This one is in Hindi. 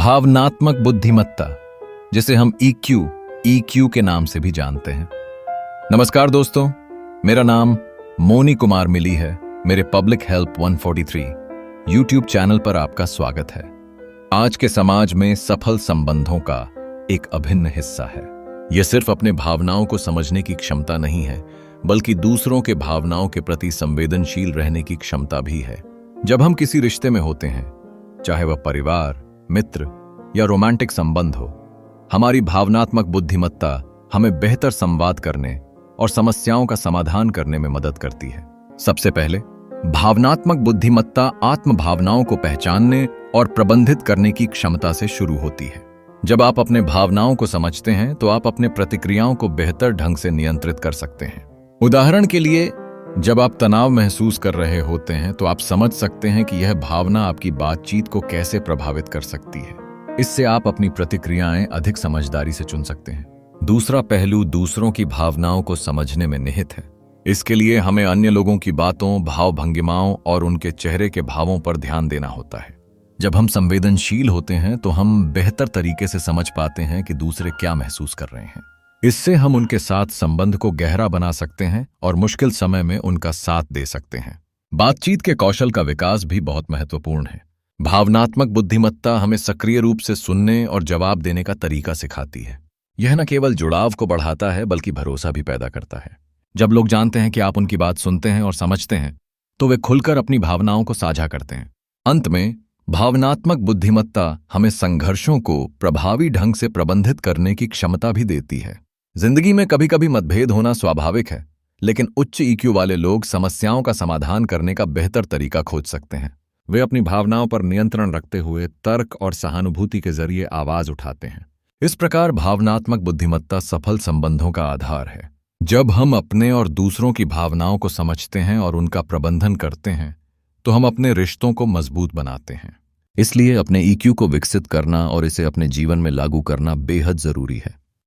भावनात्मक बुद्धिमत्ता, जिसे हम ईक्यू के नाम से भी जानते हैं। नमस्कार दोस्तों, मेरा नाम मोनी कुमार मिली है। मेरे पब्लिक हेल्प 143 यूट्यूब चैनल पर आपका स्वागत है। आज के समाज में सफल संबंधों का एक अभिन्न हिस्सा है। यह सिर्फ अपने भावनाओं को समझने की क्षमता नहीं है, बल्कि दूसरों के भावनाओं के प्रति संवेदनशील रहने की क्षमता भी है। जब हम किसी रिश्ते में होते हैं, चाहे वह परिवार, मित्र या रोमांटिक संबंध हो, हमारी भावनात्मक बुद्धिमत्ता हमें बेहतर संवाद करने और समस्याओं का समाधान करने में मदद करती है। सबसे पहले, भावनात्मक बुद्धिमत्ता आत्म भावनाओं को पहचानने और प्रबंधित करने की क्षमता से शुरू होती है। जब आप अपने भावनाओं को समझते हैं, तो आप अपने प्रतिक्रियाओं को बेहतर ढंग से नियंत्रित कर सकते हैं। उदाहरण के लिए, जब आप तनाव महसूस कर रहे होते हैं, तो आप समझ सकते हैं कि यह भावना आपकी बातचीत को कैसे प्रभावित कर सकती है। इससे आप अपनी प्रतिक्रियाएं अधिक समझदारी से चुन सकते हैं। दूसरा पहलू दूसरों की भावनाओं को समझने में निहित है। इसके लिए हमें अन्य लोगों की बातों, भाव भंगिमाओं और उनके चेहरे के भावों पर ध्यान देना होता है। जब हम संवेदनशील होते हैं, तो हम बेहतर तरीके से समझ पाते हैं कि दूसरे क्या महसूस कर रहे हैं। इससे हम उनके साथ संबंध को गहरा बना सकते हैं और मुश्किल समय में उनका साथ दे सकते हैं। बातचीत के कौशल का विकास भी बहुत महत्वपूर्ण है। भावनात्मक बुद्धिमत्ता हमें सक्रिय रूप से सुनने और जवाब देने का तरीका सिखाती है। यह न केवल जुड़ाव को बढ़ाता है, बल्कि भरोसा भी पैदा करता है। जब लोग जानते हैं कि आप उनकी बात सुनते हैं और समझते हैं, तो वे खुलकर अपनी भावनाओं को साझा करते हैं। अंत में, भावनात्मक बुद्धिमत्ता हमें संघर्षों को प्रभावी ढंग से प्रबंधित करने की क्षमता भी देती है। जिंदगी में कभी कभी मतभेद होना स्वाभाविक है, लेकिन उच्च ईक्यू वाले लोग समस्याओं का समाधान करने का बेहतर तरीका खोज सकते हैं। वे अपनी भावनाओं पर नियंत्रण रखते हुए तर्क और सहानुभूति के जरिए आवाज उठाते हैं। इस प्रकार भावनात्मक बुद्धिमत्ता सफल संबंधों का आधार है। जब हम अपने और दूसरों की भावनाओं को समझते हैं और उनका प्रबंधन करते हैं, तो हम अपने रिश्तों को मजबूत बनाते हैं। इसलिए अपने ईक्यू को विकसित करना और इसे अपने जीवन में लागू करना बेहद जरूरी है।